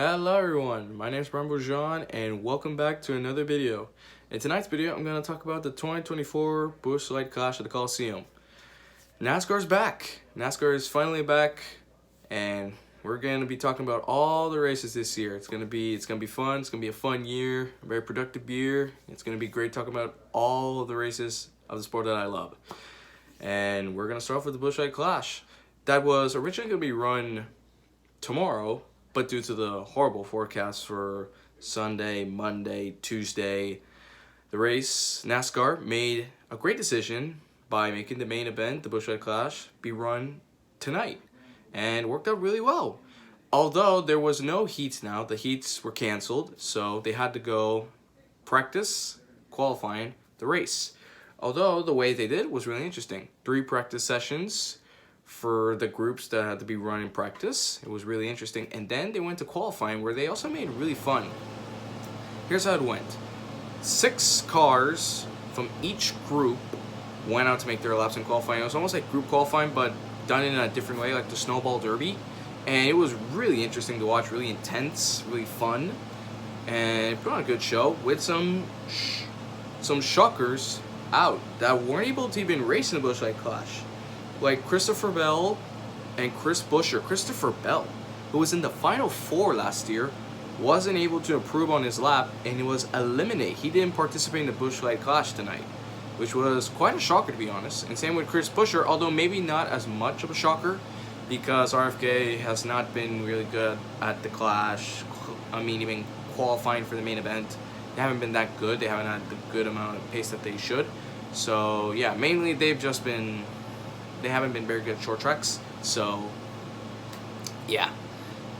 Hello everyone, my name is Jean and welcome back to another video. In tonight's video, I'm going to talk about the 2024 Busch Light Clash at the Coliseum. NASCAR's back. NASCAR is finally back, and we're going to be talking about all the races this year. It's going to be fun. It's going to be a fun year, a very productive year. It's going to be great talking about all of the races of the sport that I love. And we're going to start off with the Busch Light Clash. That was originally going to be run tomorrow, but due to the horrible forecast for Sunday, Monday, Tuesday, the race, NASCAR made a great decision by making the main event, the Busch Light Clash, be run tonight. And it worked out really well. Although there was no heats now, the heats were canceled, so they had to go practice, qualifying, the race. Although the way they did was really interesting. 3 practice sessions for the groups that had to be run in practice. It was really interesting. And then they went to qualifying, where they also made it really fun. Here's how it went. 6 cars from each group went out to make their laps in qualifying. It was almost like group qualifying, but done in a different way, like the snowball derby. And it was really interesting to watch, really intense, really fun. And put on a good show with some shockers out that weren't able to even race in the Busch Light Clash. Like Christopher Bell and Chris Buescher. Christopher Bell, who was in the Final 4 last year, wasn't able to improve on his lap, and he was eliminated. He didn't participate in the Busch Light Clash tonight, which was quite a shocker, to be honest. And same with Chris Buescher, although maybe not as much of a shocker, because RFK has not been really good at the Clash. I mean, even qualifying for the main event, they haven't been that good. They haven't had the good amount of pace that they should. So yeah, mainly they haven't been very good at short tracks. So yeah,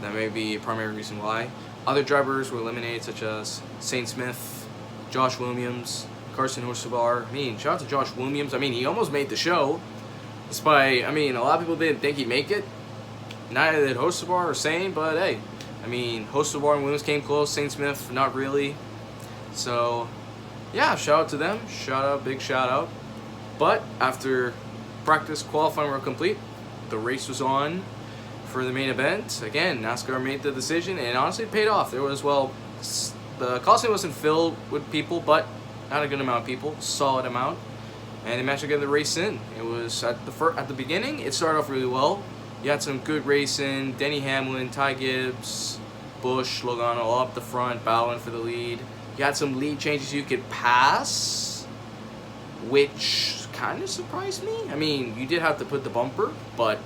that may be a primary reason why. Other drivers were eliminated, such as Saint Smith, Josh Williams, Carson Hocevar. I mean, shout out to Josh Williams. I mean, he almost made the show. Despite, I mean, a lot of people didn't think he'd make it. Neither did Hocevar or Saint, but hey, I mean, Hocevar and Williams came close. Saint Smith, not really. So yeah, shout out to them. Big shout out. But after practice, qualifying were complete, the race was on for the main event. Again, NASCAR made the decision, and honestly it paid off. There was, well, the Coliseum wasn't filled with people, but not a good amount of people, solid amount, and they managed to get the race in. It was at the beginning, it started off really well. You had some good racing. Denny Hamlin, Ty Gibbs, Busch, Logano all up the front, battling for the lead. You had some lead changes you could pass, which kind of surprised me. I mean, you did have to put the bumper, but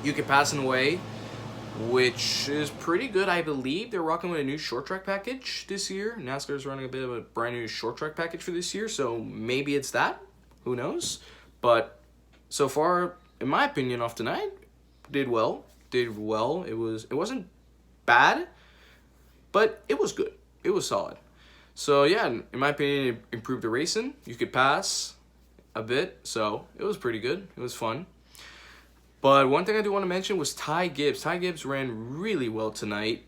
you could pass in a way, which is pretty good. I believe they're rocking with a new short track package this year. NASCAR's running a bit of a brand new short track package for this year, so maybe it's that. Who knows? But so far, in my opinion, off tonight, did well. It wasn't bad, but it was good. It was solid. So yeah, in my opinion, it improved the racing. You could pass a bit, so it was pretty good. It was fun. But one thing I do want to mention was Ty Gibbs. Ty Gibbs ran really well tonight. In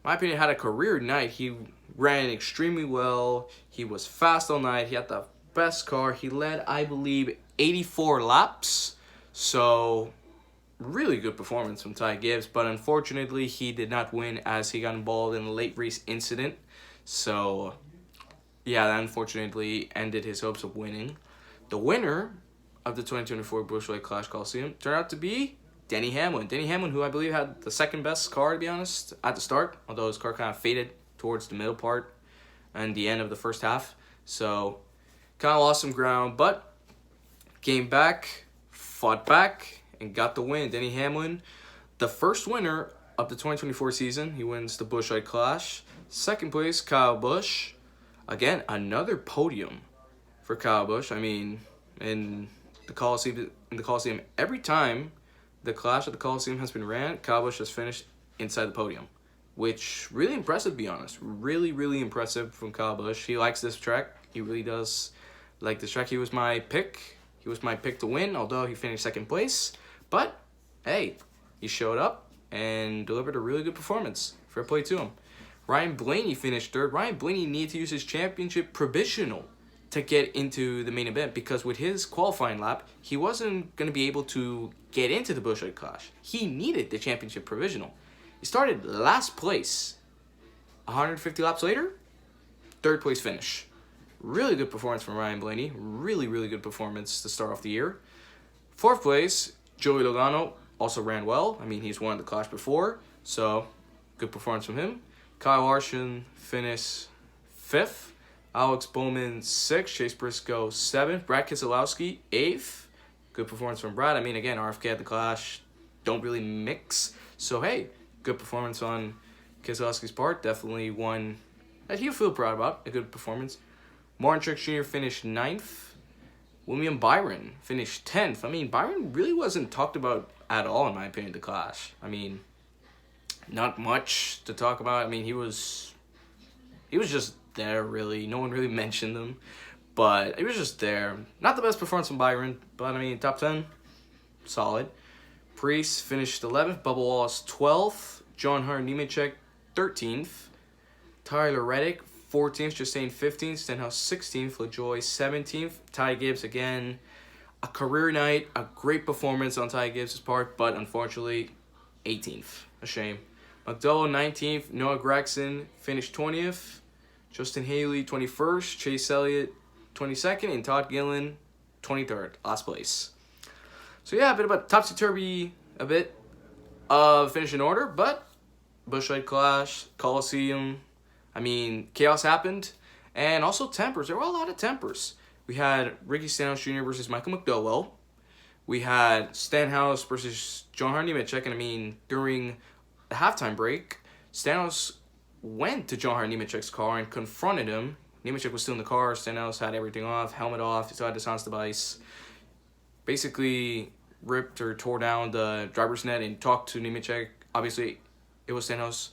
my opinion, had a career night. He ran extremely well. He was fast all night. He had the best car. He led, I believe, 84 laps. So really good performance from Ty Gibbs. But unfortunately, he did not win, as he got involved in a late race incident. So yeah, that unfortunately ended his hopes of winning. The winner of the 2024 Busch Light Clash Coliseum turned out to be Denny Hamlin. Denny Hamlin, who I believe had the second best car, to be honest, at the start, although his car kind of faded towards the middle part and the end of the first half. So kind of lost some ground, but came back, fought back, and got the win. Denny Hamlin, the first winner of the 2024 season. He wins the Busch Light Clash. Second place, Kyle Busch. Again, another podium for Kyle Busch. I mean, in the Coliseum, every time the Clash at the Coliseum has been ran, Kyle Busch has finished inside the podium, which really impressive, to be honest. Really, really impressive from Kyle Busch. He likes this track. He really does like this track. He was my pick. He was my pick to win, although he finished second place. But hey, he showed up and delivered a really good performance. Fair play to him. Ryan Blaney finished third. Ryan Blaney needed to use his championship provisional to get into the main event, because with his qualifying lap, he wasn't going to be able to get into the Busch Light Clash. He needed the championship provisional. He started last place. 150 laps later, third place finish. Really good performance from Ryan Blaney. Really, really good performance to start off the year. Fourth place, Joey Logano also ran well. I mean, he's won the Clash before, so good performance from him. Kyle Larson finished 5th. Alex Bowman 6th. Chase Briscoe 7th. Brad Keselowski 8th. Good performance from Brad. I mean, again, RFK at the Clash don't really mix. So, hey, good performance on Keselowski's part. Definitely one that he'll feel proud about. A good performance. Martin Truex Jr. finished 9th. William Byron finished 10th. I mean, Byron really wasn't talked about at all, in my opinion, the Clash. I mean, not much to talk about. I mean, he was just there, really. No one really mentioned him, but he was just there. Not the best performance from Byron, but I mean, top 10, solid. Priest finished 11th. Bubba Wallace 12th. John Hunter Nemechek 13th. Tyler Reddick 14th. Chastain 15th. Stenhouse 16th. LaJoy 17th. Ty Gibbs again, a career night, a great performance on Ty Gibbs' part, but unfortunately 18th. A shame. McDowell 19th. Noah Gragson finished 20th. Justin Haley 21st. Chase Elliott 22nd. And Todd Gillen 23rd. Last place. So yeah, a bit of a topsy-turvy, a bit of finish in order, but Busch Light Clash, Coliseum, I mean, chaos happened. And also tempers. There were a lot of tempers. We had Ricky Stenhouse Jr. versus Michael McDowell. We had Stenhouse versus John Hunter Nemechek. And I mean, during the halftime break, Stenhouse went to John Hunter Nemechek's car and confronted him. Nemechek was still in the car. Stenhouse had everything off, helmet off. He still had the silence device. Basically ripped or tore down the driver's net and talked to Nemechek. Obviously, it was Stenhouse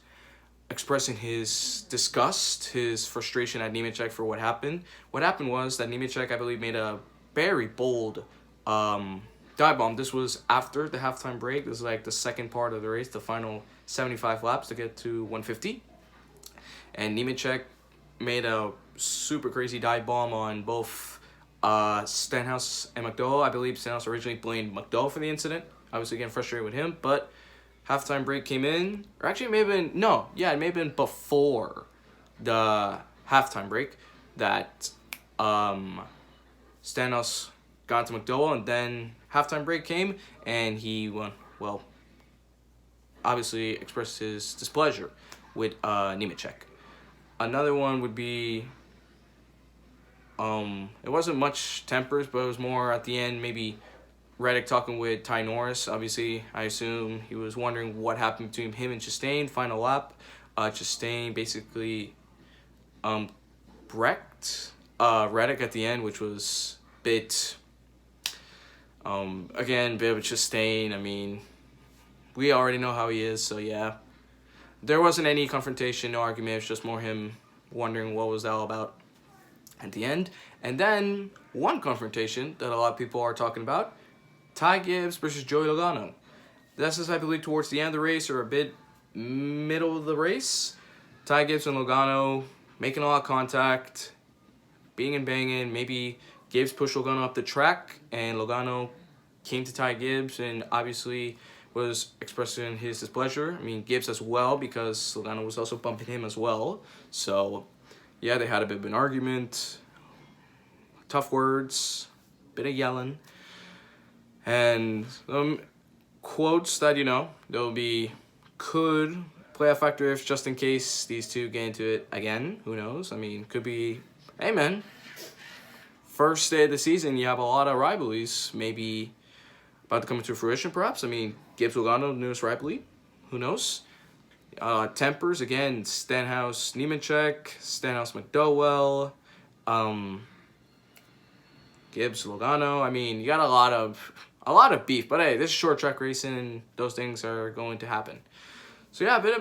expressing his disgust, his frustration at Nemechek for what happened. What happened was that Nemechek, I believe, made a very bold dive bomb. This was after the halftime break. This was like the second part of the race, the final 75 laps to get to 150. And Nemechek made a super crazy dive bomb on both Stenhouse and McDowell. I believe Stenhouse originally blamed McDowell for the incident. Obviously getting frustrated with him, but halftime break came in, or actually it may have been before the halftime break that Stenhouse got to McDowell, and then halftime break came, and he obviously expressed his displeasure with Nemechek. Another one would be, it wasn't much tempers, but it was more at the end, maybe Reddick talking with Ty Norris. Obviously, I assume he was wondering what happened between him and Chastain. Final lap, Chastain basically wrecked Reddick at the end, which was a bit, again, bit of a Chastain. I mean, we already know how he is, so yeah. There wasn't any confrontation, no argument. It was just more him wondering what was that all about at the end. And then one confrontation that a lot of people are talking about, Ty Gibbs versus Joey Logano. This is, I believe, towards the end of the race or a bit middle of the race. Ty Gibbs and Logano making a lot of contact, being and banging. Maybe Gibbs pushed Logano up the track, and Logano came to Ty Gibbs and obviously was expressing his displeasure. I mean, Gibbs as well, because Logano was also bumping him as well. So, yeah, they had a bit of an argument. Tough words, bit of yelling. And quotes that, could play a factor if just in case these two get into it again. Who knows? I mean, could be, hey, man, first day of the season, you have a lot of rivalries maybe about to come into fruition, perhaps. I mean, Gibbs Logano, newest rivalry. Who knows? Tempers, again, Stenhouse Nemechek, Stenhouse McDowell, Gibbs Logano. I mean, you got a lot of beef, but hey, this is short track racing, and those things are going to happen. So yeah, a bit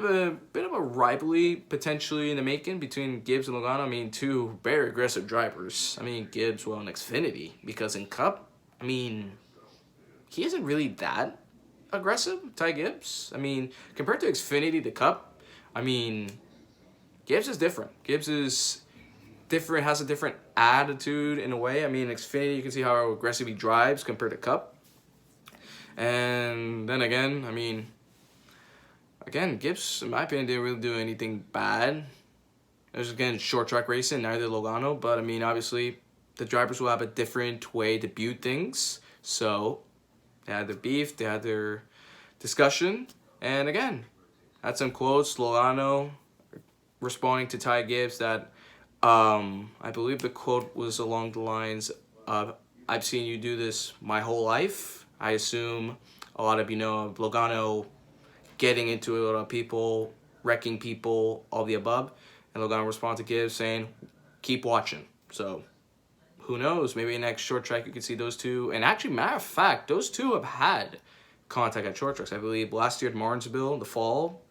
of a rivalry potentially in the making between Gibbs and Logano. I mean, two very aggressive drivers. I mean, Gibbs in Xfinity, because in Cup, I mean, he isn't really that aggressive, Ty Gibbs. I mean, compared to Xfinity, the Cup, I mean, Gibbs is different. Gibbs is different, has a different attitude in a way. I mean, Xfinity, you can see how aggressive he drives compared to Cup. And then again, I mean, again, Gibbs, in my opinion, didn't really do anything bad. It was, again, short track racing, neither did Logano. But, I mean, obviously, the drivers will have a different way to view things. So, they had their beef, they had their discussion. And, again, had some quotes. Logano responding to Ty Gibbs that, I believe the quote was along the lines of, I've seen you do this my whole life. I assume a lot of you know of Logano getting into a lot of people, wrecking people, all the above. And Logano responded to Gibbs saying, keep watching. So, who knows? Maybe next short track you could see those two. And actually, matter of fact, those two have had contact at short tracks. I believe last year at Martinsville in the fall.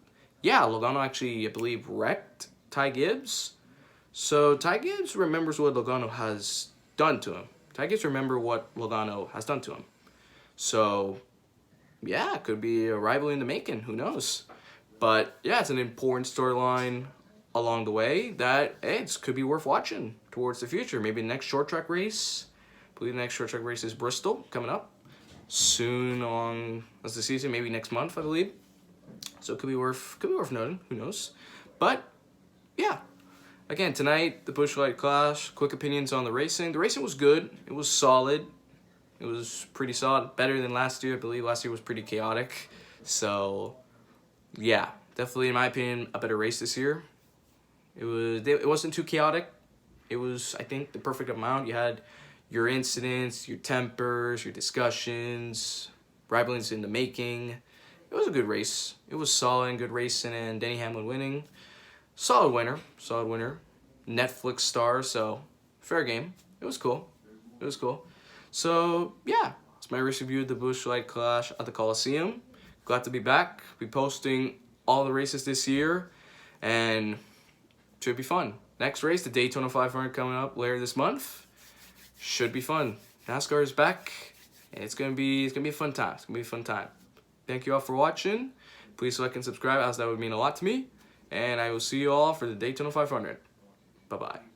Yeah, Logano actually, I believe, wrecked Ty Gibbs. So, Ty Gibbs remembers what Logano has done to him. Ty Gibbs remember what Logano has done to him. So, yeah, it could be a rivalry in the making. Who knows? But, yeah, it's an important storyline along the way that it could be worth watching towards the future. Maybe the next short track race. I believe the next short track race is Bristol coming up soon on as the season, maybe next month, I believe. So it could be worth noting. Who knows? But yeah, again tonight the Busch Light Clash. Quick opinions on the racing. The racing was good. It was solid. It was pretty solid. Better than last year. I believe last year was pretty chaotic. So yeah, definitely in my opinion a better race this year. It wasn't too chaotic. It was, I think, the perfect amount. You had your incidents, your tempers, your discussions, rivalries in the making. It was a good race. It was solid, good racing, and Denny Hamlin winning. Solid winner. Netflix star, so fair game. It was cool. So, yeah, it's my race review of the Busch Light Clash at the Coliseum. Glad to be back. Be posting all the races this year, and should be fun. Next race, the Daytona 500 coming up later this month. Should be fun. NASCAR is back, and it's gonna be a fun time. Thank you all for watching. Please like and subscribe, as that would mean a lot to me. And I will see you all for the Daytona 500. Bye bye.